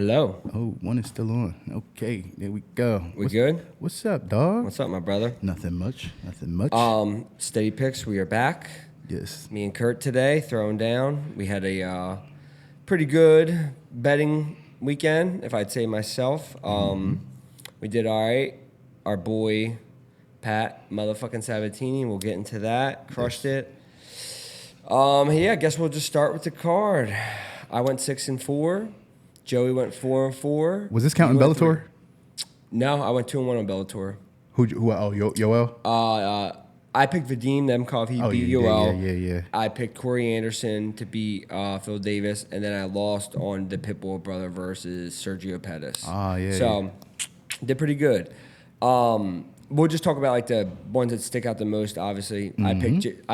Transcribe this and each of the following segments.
Hello. Oh, one is still on. Okay, there we go. Good? What's up, dog? What's up, my brother? Nothing much. Steady picks. We are back. Yes. Me and Kurt today throwing down. We had a pretty good betting weekend, if I'd say myself. We did all right. Our boy Pat motherfucking Sabatini. We'll get into that. Crushed it. I guess we'll just start with the card. I went 6-4. Joey went 4-4. Was this counting Bellator? No, I went 2-1 on Bellator. Who? Yoel? I picked Vadim Nemkov. He beat Yoel. Yeah. I picked Corey Anderson to beat Phil Davis, and then I lost on the Pitbull brother versus Sergio Pettis. So, did pretty good. We'll just talk about like the ones that stick out the most. Obviously, I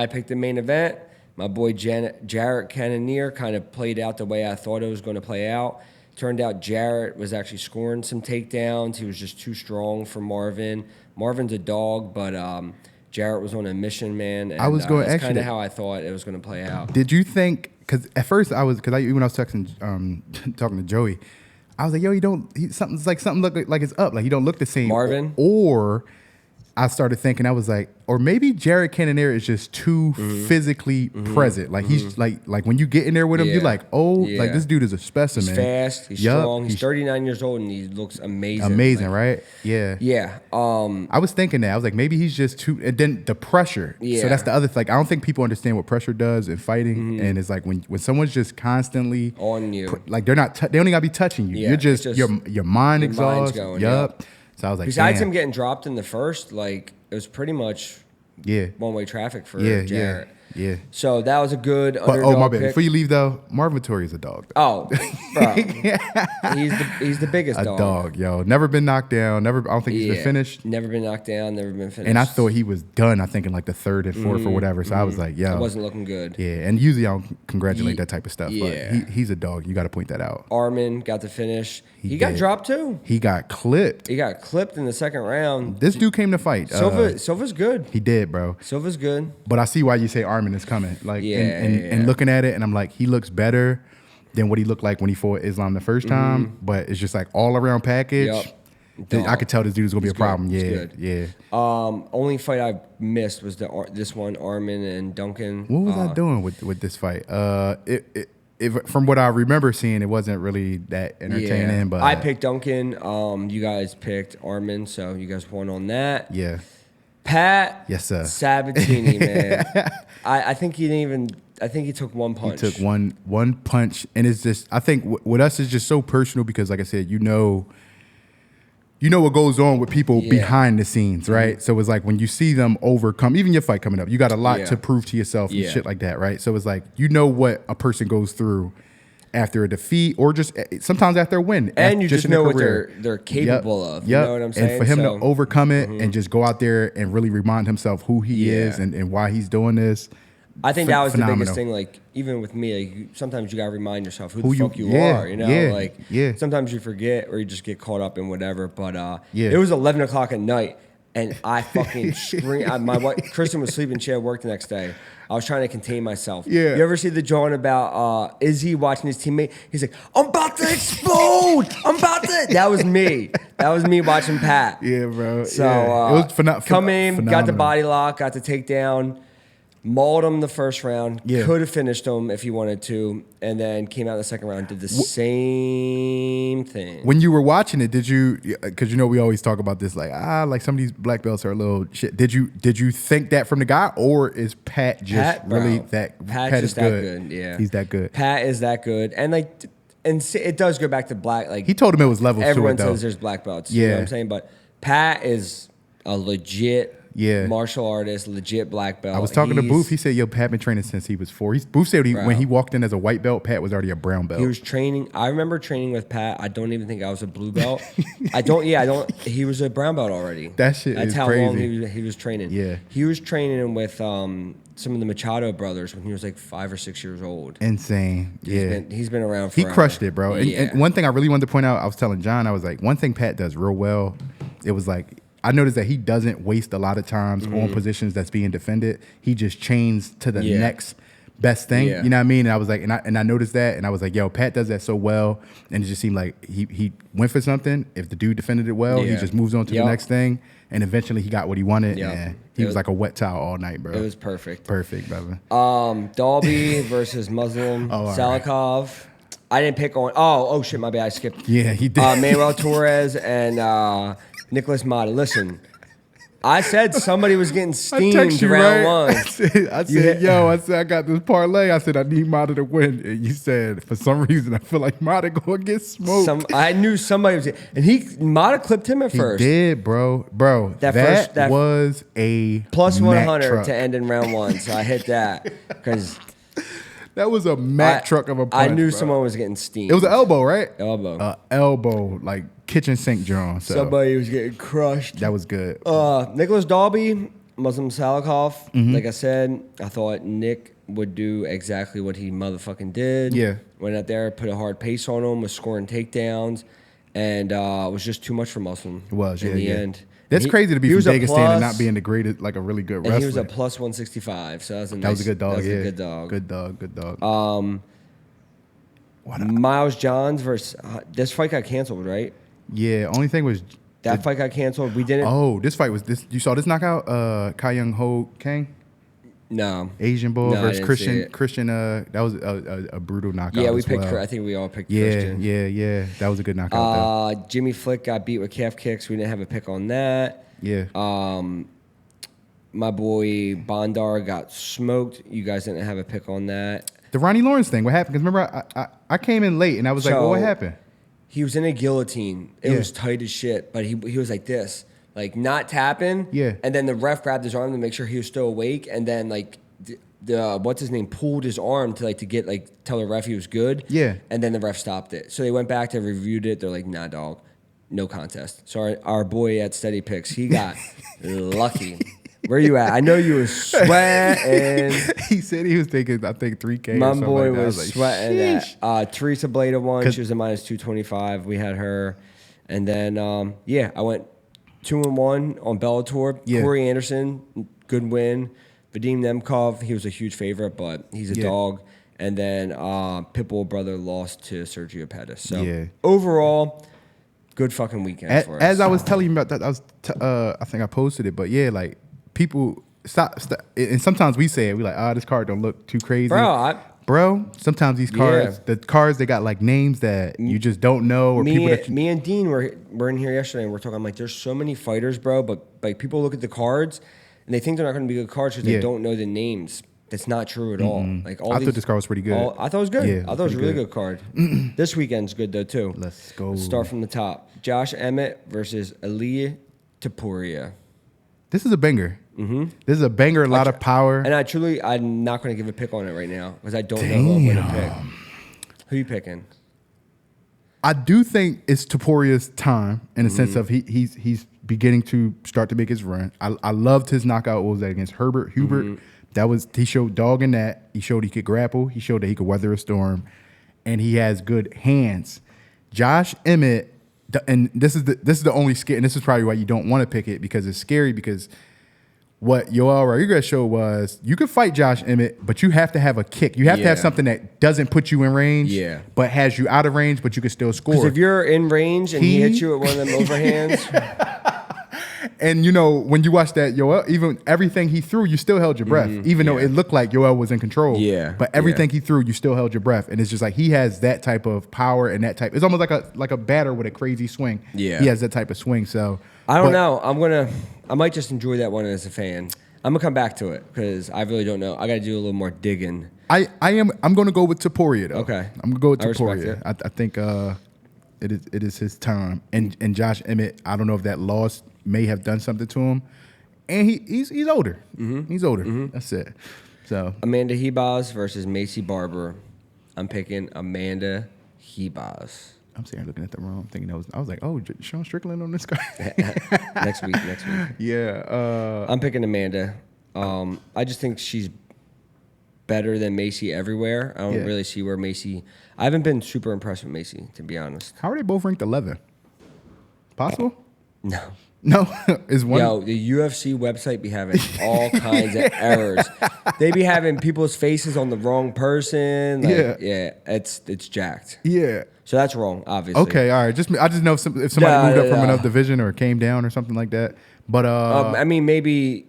picked the main event. My boy Jarrett Cannonier kind of played out the way I thought it was going to play out. Turned out Jarrett was actually scoring some takedowns. He was just too strong for Marvin. Marvin's a dog, but Jarrett was on a mission, man. And, I was going that's kind of how I thought it was going to play out. Did you think? Because at first when I was texting, talking to Joey, I was like, "Yo, something look like it's up. Like he don't look the same." Marvin, or I started thinking, I was like, or maybe Jarrett Cannonier is just too physically present. Like he's like when you get in there with him, you're like, like this dude is a specimen. He's fast, he's strong. He's 39 years old and he looks amazing. Amazing, right? Yeah. Yeah. I was thinking that. I was like, maybe he's just too. And then the pressure. Yeah. So that's the other thing. Like, I don't think people understand what pressure does in fighting. And it's like when someone's just constantly on you, like they're not. They only gotta be touching you. Yeah, you're just your mind exhausted. Yup. So I was like, besides him getting dropped in the first, like it was pretty much one-way traffic for Jarrett. Yeah. So that was a good underdog my bad. pick. Before you leave though, Marvin Vittori is a dog. Oh, bro. he's the biggest dog. A dog, yo. Never been knocked down. I don't think he's been finished. Never been knocked down. Never been finished. And I thought he was done. I think in like the third and fourth or whatever. So I was like, yo, it wasn't looking good. Yeah, and usually I don't congratulate that type of stuff. Yeah. But he's a dog. You got to point that out. Armin got the finish. He got dropped too. He got clipped. He got clipped in the second round. This dude came to fight. Silva's good. He did, bro. Silva's good. But I see why you say Armin is coming. Like, and looking at it, and I'm like, he looks better than what he looked like when he fought Islam the first time. But it's just like all around package. Yep. I could tell this dude's gonna be a problem. Yeah. Only fight I missed was this one, Armin and Duncan. What was I doing with this fight? From what I remember seeing, it wasn't really that entertaining. Yeah. But I picked Duncan. You guys picked Armin, so you guys won on that. Yeah. Pat. Yes, sir. Sabatini, man. I think he didn't even. I think he took one punch. He took one punch, and it's just. I think with us, it's just so personal because, like I said, you know what goes on with people behind the scenes, right? So it's like when you see them overcome, even your fight coming up, you got a lot to prove to yourself and shit like that, right? So it's like you know what a person goes through after a defeat or just sometimes after a win. And you just know what they're capable of. You know what I'm saying? And for him to overcome it and just go out there and really remind himself who he is and why he's doing this. I think that was the biggest thing. Like even with me, like sometimes you gotta remind yourself who the fuck you are. You know, sometimes you forget or you just get caught up in whatever. But it was 11 o'clock at night, and I fucking screamed. My wife Kristen was sleeping. She had work the next day. I was trying to contain myself. Yeah. You ever see the drawing about Izzy watching his teammate? He's like, I'm about to explode. That was me. That was me watching Pat. Yeah, bro. So it was phenomenal. Got the body lock, got the takedown. Mauled him the first round. Yeah. Could have finished him if he wanted to, and then came out in the second round, did the same thing. When you were watching it, did you? Because we always talk about this, like some of these black belts are a little shit. Did you think that from the guy, or is Pat just really that? Pat is good. Yeah, he's that good. Pat is that good, and it does go back to black. Like he told him it was levels to it, though. Everyone says there's black belts. You know what I'm saying, but Pat is a legit. Martial artist, legit black belt. I was talking to Booth. He said, "Yo, Pat been training since he was 4." Booth said when he walked in as a white belt, Pat was already a brown belt. He was training. I remember training with Pat. I don't even think I was a blue belt. I don't. He was a brown belt already. That shit That's is how crazy. long he was training. Yeah, he was training with some of the Machado brothers when he was like 5 or 6 years old. Insane. He's been around forever. He crushed it, bro. And one thing I really wanted to point out, I was telling John, I was like, one thing Pat does real well. It was like, I noticed that he doesn't waste a lot of times on positions that's being defended. He just chains to the next best thing. Yeah. You know what I mean? And I was like, and I noticed that, and I was like, yo, Pat does that so well, and it just seemed like he went for something. If the dude defended it well, he just moves on to the next thing, and eventually he got what he wanted. And he was like a wet towel all night, bro. It was perfect. Perfect, brother. Dalby versus Muslim Salikov. Right. I didn't pick on. Oh shit, my bad. I skipped. Yeah, he did. Manuel Torres and Nicholas Mata. Listen. I said somebody was getting steamed round one. I said, I got this parlay. I said, I need Mata to win. And you said, for some reason, I feel like Mata going to get smoked. I knew somebody was. And Mata clipped him at first. He did, bro. Bro, that was a plus 100 to end in round one. So I hit that because. That was a Mack truck of a punch. I knew someone was getting steamed. It was an elbow, right? Elbow. Elbow, like kitchen sink drawn. So. Somebody was getting crushed. That was good. Nicholas Dalby, Muslim Salikov. Like I said, I thought Nick would do exactly what he motherfucking did. Yeah. Went out there, put a hard pace on him, was scoring takedowns, and it was just too much for Muslim. It was, in the end. That's crazy to be from Dagestan and not being the greatest, like a really good wrestler. And he was a plus 165, so that was a nice. That was a good dog. That was a good dog. Good dog. Miles Johns versus this fight got canceled, right? Yeah. Only thing was that fight got canceled. We didn't. Oh, this fight was this. You saw this knockout? Kai Young Ho Kang. No. Asian boy versus Christian. That was a brutal knockout. Yeah, we picked. I think we all picked. Christian. Yeah. That was a good knockout. Jimmy Flick got beat with calf kicks. We didn't have a pick on that. Yeah. My boy Bondar got smoked. You guys didn't have a pick on that. The Ronnie Lawerence thing. What happened? Because remember, I came in late and I was like, well, what happened? He was in a guillotine. It was tight as shit, but he was like this. Like not tapping, and then the ref grabbed his arm to make sure he was still awake, and then like the what's his name pulled his arm to tell the ref he was good, and then the ref stopped it. So they went back to reviewed it. They're like, nah, dog, no contest. So our boy at Steady Picks, he got lucky. Where you at? I know you were sweating. He said he was taking, I think, 3K. My boy was sweating. Teresa Blada won. She was a minus 225. We had her, and then I went 2-1 on Bellator. Corey Anderson, good win. Vadim Nemkov, he was a huge favorite, but he's a dog. And then Pitbull brother lost to Sergio Pettis. So overall, good fucking weekend for us. As I was telling you about that, I think I posted it, but like people stop. And sometimes we say it, we like, this card don't look too crazy. Bro, sometimes these cards, the cards, they got like names that you just don't know. Or me and Dean were in here yesterday and we're talking, I'm like, there's so many fighters, bro, but like people look at the cards and they think they're not going to be good cards because they don't know the names. That's not true at all. Like I thought this card was pretty good. I thought it was good. I thought it was a really good card. This weekend's good though too. Let's go. Let's start from the top. Josh Emmett versus Ilia Topuria. This is a banger. This is a banger, a lot of power. And I'm not going to give a pick on it right now because I don't know who I'm going to pick. Who you picking? I do think it's Topuria's time in the sense of he's beginning to start to make his run. I loved his knockout. What was that against Hubert? He showed dog in that. He showed he could grapple. He showed that he could weather a storm, and he has good hands. Josh Emmett, and this is the only scare, and this is probably why you don't want to pick it because it's scary because. What Yoel Rodriguez showed was you could fight Josh Emmett, but you have to have a kick. You have to have something that doesn't put you in range, but has you out of range, but you can still score. Because if you're in range and he hits you at one of them overhands. And, when you watch that, Yoel, even everything he threw, you still held your breath, even though it looked like Yoel was in control. But everything he threw, you still held your breath. And it's just like he has that type of power and that type. It's almost like a batter with a crazy swing. He has that type of swing. So I don't know. I might just enjoy that one as a fan. I'm gonna come back to it because I really don't know. I got to do a little more digging. I'm gonna go with Topuria though. Okay, I'm gonna go with Topuria. I think it is his time. And Josh Emmett, I don't know if that loss may have done something to him. And he's older. He's older. That's it. So Amanda Ribas versus Maycee Barber. I'm picking Amanda Ribas. I'm sitting here looking at the room, thinking I was like, oh, Sean Strickland on this guy. Next week. Yeah. I'm picking Amanda. I just think she's better than Maycee everywhere. I don't really see where Maycee. I haven't been super impressed with Maycee, to be honest. How are they both ranked 11? Possible? No, is one. Yo, the UFC website be having all kinds of errors. They be having people's faces on the wrong person. Like, yeah, it's jacked. Yeah. So that's wrong, obviously. Okay, all right. I just know if somebody moved up from another division or came down or something like that. But I mean, maybe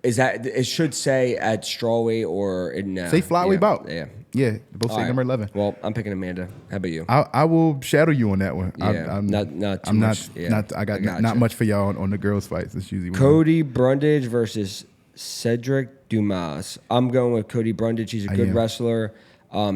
it should say at strawweight or in say flyweight bout. Yeah, both say number 11. Well, I'm picking Amanda. How about you? I will shadow you on that one. Yeah, I'm not too much. I got not much for y'all on the girls' fights. It's usually Cody Brundage versus Sedriques Dumas. I'm going with Cody Brundage. He's a good wrestler.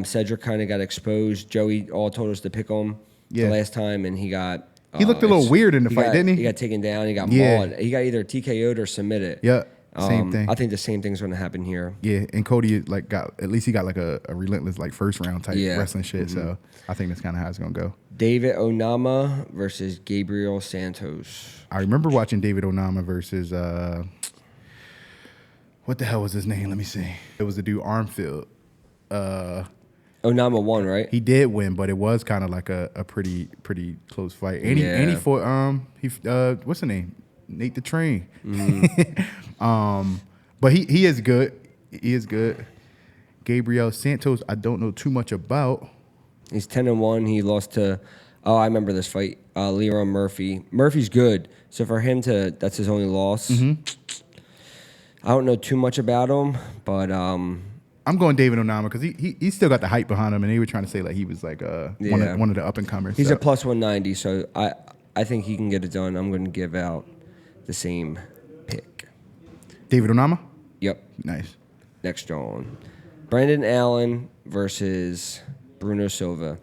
Cedric kind of got exposed. Joey all told us to pick him the last time, and he got. He looked a little weird in the fight, didn't he? He got taken down. He got mauled. He got either TKO'd or submitted. Yeah. Same thing. I think the same thing's going to happen here. Yeah, and Cody got like a relentless like first round type wrestling shit. Mm-hmm. So I think that's kind of how it's going to go. David Onama versus Gabriel Santos. I remember watching David Onama versus what the hell was his name? Let me see. It was the dude Armfield. Onama won, right? He did win, but it was kind of like a pretty close fight. And he fought what's the name? Nate the Train. Mm. But he is good. He is good. Gabriel Santos, I don't know too much about. He's 10-1. He lost to I remember this fight. Leron Murphy. Murphy's good. So for him that's his only loss. Mm-hmm. I don't know too much about him, but I'm going David Onama because he still got the hype behind him, and they were trying to say like he was like one of the up and comers. He's a plus 190, so I think he can get it done. I'm going to give out the same pick. David Onama? Yep. Nice. Next on. Brendan Allen versus Bruno Silva.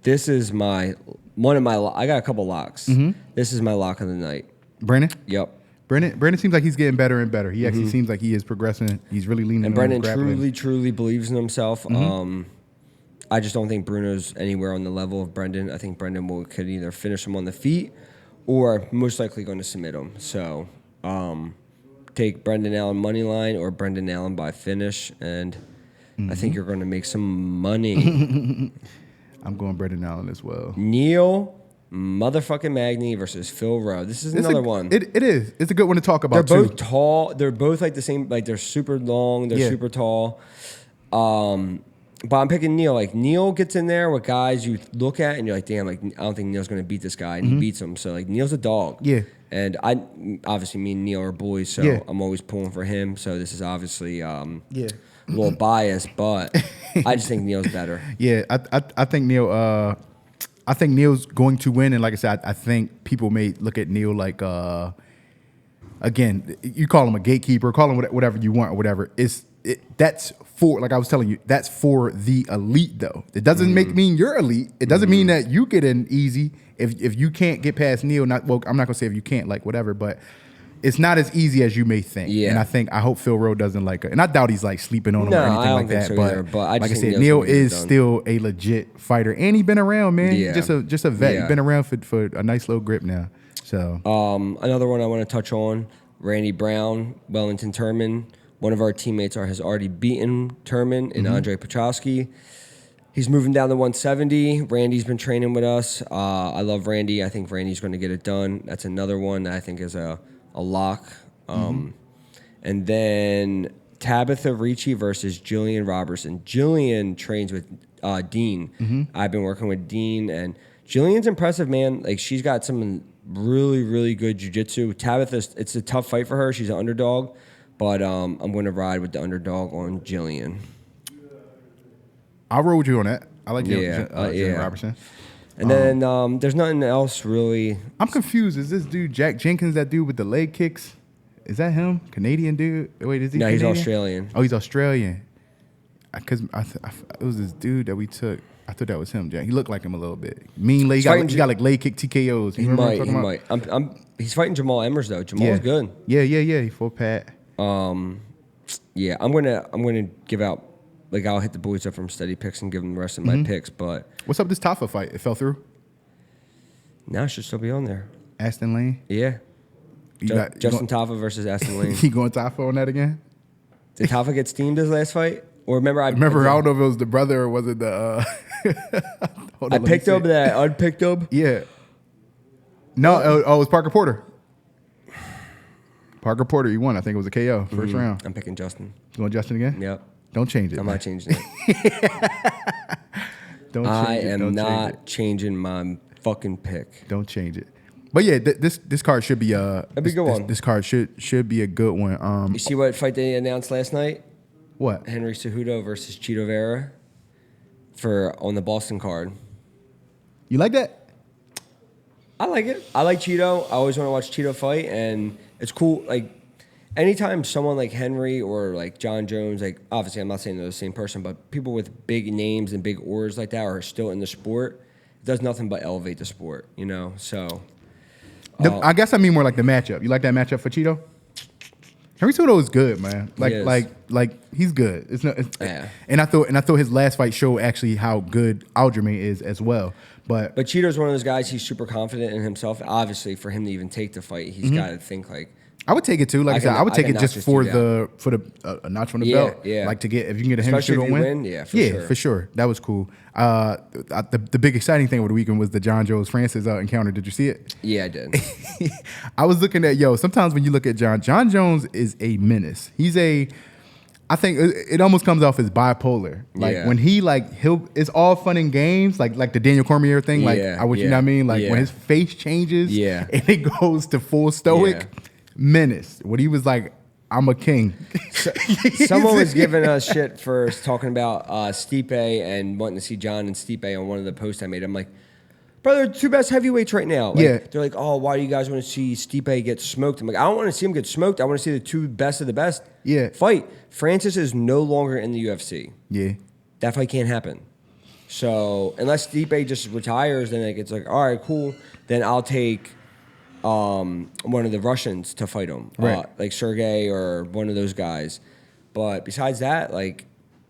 This is I got a couple locks. Mm-hmm. This is my lock of the night. Brendan? Yep. Brendan seems like he's getting better and better. He actually seems like he is progressing. He's really leaning and Brendan truly believes in himself. Mm-hmm. I just don't think Bruno's anywhere on the level of Brendan. I think Brendan could either finish him on the feet or most likely going to submit him. So take Brendan Allen money line or Brendan Allen by finish, and I think you're going to make some money. I'm going Brendan Allen as well. Neil motherfucking Magney versus Phil Rowe. This is another one. It is. It's a good one to talk about. They're both tall. They're both like the same. Like they're super long. They're super tall. But I'm picking Neil. Like Neil gets in there with guys you look at and you're like, damn, like I don't think Neil's gonna beat this guy, and he beats him. So like Neil's a dog. Yeah. And obviously me and Neil are boys, so I'm always pulling for him. So this is obviously a little biased, but I just think Neil's better. Yeah, I think Neil. I think Neil's going to win, and like I said, I think people may look at Neil like, again, you call him a gatekeeper, call him whatever you want or whatever. That's for, like I was telling you, that's for the elite though. It doesn't mean you're elite. It doesn't mean that you get in easy if you can't get past Neil. I'm not gonna say if you can't, like whatever, but it's not as easy as you may think. Yeah. And I hope Phil Rowe doesn't like it. And I doubt he's like sleeping on him or anything like that. So either, but like I said, Neil is still a legit fighter. And he's been around, man. Yeah. Just a vet. Yeah. He's been around for a nice little grip now. So another one I want to touch on, Randy Brown, Wellington Turman. One of our teammates has already beaten Turman in Andre Petrosky. He's moving down to 170. Randy's been training with us. I love Randy. I think Randy's going to get it done. That's another one that I think is a lock. And then Tabatha Ricci versus Gillian Robertson. Gillian trains with Dean. I've been working with Dean, and Gillian's impressive, man. Like she's got some really, really good jiu-jitsu. Tabatha, it's a tough fight for her. She's an underdog, but I'm going to ride with the underdog on Gillian. I'll roll with you on that. I like Gillian Robertson. And then there's nothing else really. I'm confused. Is this dude Jack Jenkins, that dude with the leg kicks? Is that him? Canadian dude? Wait, is he Canadian? No, he's Australian. Oh, he's Australian. Because it was this dude that we took. I thought that was him, Jack. He looked like him a little bit. Mean leg. He got like leg kick TKOs. He might. He's fighting Jamall Emmers though. Jamall's good. Yeah. He fought Pat. Yeah, I'm gonna give out. Like I'll hit the boys up from steady picks and give them the rest of my picks. But what's up with this Tafe fight? It fell through. Now it should still be on there. Aston Lane. Yeah. Justin Tafe versus Aston Lane. He going Tafe on that again? Did Tafe get steamed his last fight? Or remember I don't know if it was the brother or was it the I picked up that unpicked up? Yeah. No, it was Parker Porter. Parker Porter, you won. I think it was a KO first round. I'm picking Justin. You want Justin again? Yep. Don't change it. I'm not changing it. I am not changing my fucking pick. Don't change it. But yeah, this card should be a good one. This card should be a good one. You see what fight they announced last night? What? Henry Cejudo versus Chito Vera on the Boston card. You like that? I like it. I like Chito. I always want to watch Chito fight, and it's cool. Like anytime someone like Henry or like John Jones, like obviously I'm not saying they're the same person, but people with big names and big auras like that are still in the sport, it does nothing but elevate the sport, you know? So I guess I mean more like the matchup. You like that matchup for Chito? Henry Cejudo is good, man. Like he's good. Yeah. And I thought his last fight showed actually how good Aljamain is as well. But Chito's one of those guys. He's super confident in himself. Obviously, for him to even take the fight, he's got to think like. I would take it too. Like I said, I would take it just for the a notch on the belt. Yeah. Like to get if you can get a Henry Especially Cejudo if you win. Yeah, sure. For sure. That was cool. The big exciting thing over the weekend was the John Jones Francis encounter. Did you see it? Yeah, I did. I was looking at sometimes when you look at John Jones is a menace. I think it almost comes off as bipolar. Like when it's all fun and games, like the Daniel Cormier thing. Like you know what I mean? Like when his face changes and it goes to full stoic menace. When he was like, I'm a king. Someone was giving us shit for talking about Stipe and wanting to see John and Stipe on one of the posts I made. I'm like, brother, two best heavyweights right now. Like, they're like, oh, why do you guys want to see Stipe get smoked? I'm like, I don't want to see him get smoked. I want to see the two best of the best fight. Francis is no longer in the UFC. Yeah. That fight can't happen. So unless Stipe just retires, then it's like, all right, cool. Then I'll take one of the Russians to fight him. Right. Like Sergey or one of those guys. But besides that, like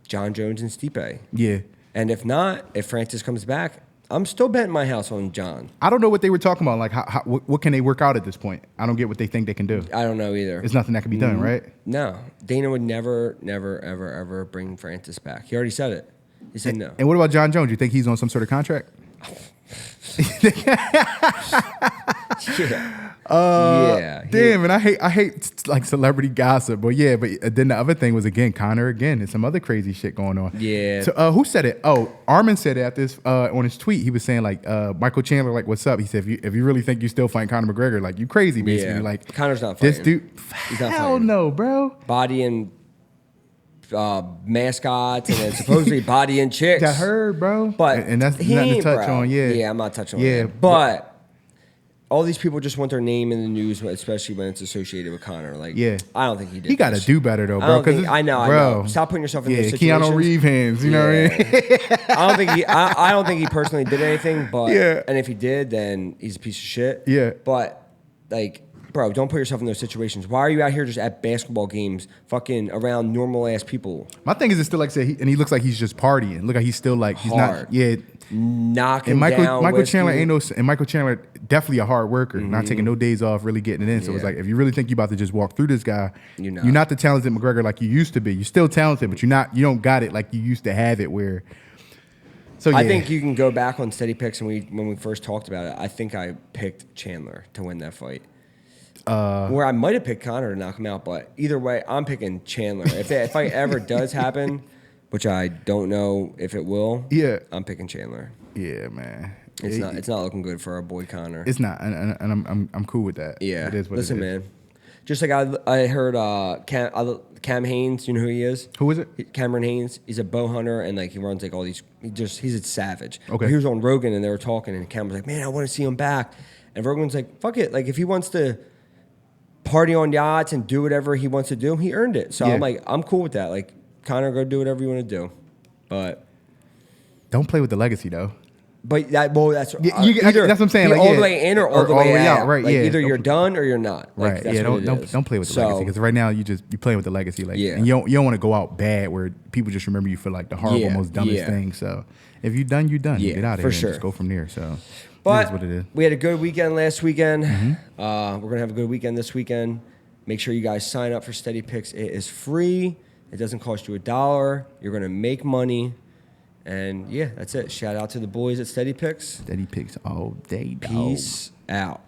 John Jones and Stipe. Yeah. And if not, if Francis comes back, I'm still betting my house on John. I don't know what they were talking about. Like, what can they work out at this point? I don't get what they think they can do. I don't know either. There's nothing that can be done, right? No. Dana would never, ever, ever bring Francis back. He already said it. He said no. And what about John Jones? You think he's on some sort of contract? Damn, and I hate like celebrity gossip, but then the other thing was Conor and some other crazy shit going on. Yeah. So who said it? Oh, Armin said it at this on his tweet. He was saying like Michael Chandler, like, what's up? He said if you really think you still fighting Conor McGregor, like you crazy basically. Like Conor's not fighting. This dude, he's not hell fighting. No, bro. Body and mascots and then supposedly body and chicks. I heard, bro. But and that's nothing to touch on. Yeah, I'm not touching on that. But all these people just want their name in the news, especially when it's associated with Conor. Like, I don't think he did. He got to do better though, bro. I know. Stop putting yourself in those situations. Keanu Reeves hands. You know what I mean? I don't think he personally did anything. But and if he did, then he's a piece of shit. Yeah. Like, bro, don't put yourself in those situations. Why are you out here just at basketball games, fucking around normal ass people? My thing is, it's still like say, and he looks like he's just partying. Look like he's still like he's hard. not. Knocking and down. Michael Chandler ain't no. And Michael Chandler definitely a hard worker, not taking no days off, really getting it in. So it's like if you really think you about to just walk through this guy, you're not the talented McGregor like you used to be. You're still talented, but you don't got it like you used to have it. Where. So I think you can go back on steady picks, and when we first talked about it, I think I picked Chandler to win that fight. Where I might have picked Conor to knock him out, but either way, I'm picking Chandler. If fight ever does happen, which I don't know if it will, I'm picking Chandler. Yeah, man. It's not looking good for our boy Conor. It's not, and I'm cool with that. Yeah, it is what listen, it is. man. Just like I heard Cam Haines, you know who he is? Who is it? Cameron Haines. He's a bow hunter and like he runs like all these. He's a savage. Okay. But he was on Rogan and they were talking and Cam was like, "Man, I want to see him back." And Rogan's like, "Fuck it. Like if he wants to party on yachts and do whatever he wants to do, he earned it." So I'm like, I'm cool with that. Like Conor, go do whatever you want to do, but don't play with the legacy though. But that's either, that's what I'm saying. Like, all the way in or all the way out. Right? Like, either you're done or you're not. Like, right? That's don't play with the legacy because right now you playing with the legacy. Like, and you don't want to go out bad where people just remember you for like the horrible, most dumbest thing. So if you're done, you're done. You get out of here and just go from there. So, but that's what it is. We had a good weekend last weekend. We're gonna have a good weekend this weekend. Make sure you guys sign up for Steady Picks. It is free. It doesn't cost you $1. You're gonna make money. And yeah, that's it. Shout out to the boys at Steady Picks. Steady Picks all day, dog. Peace out.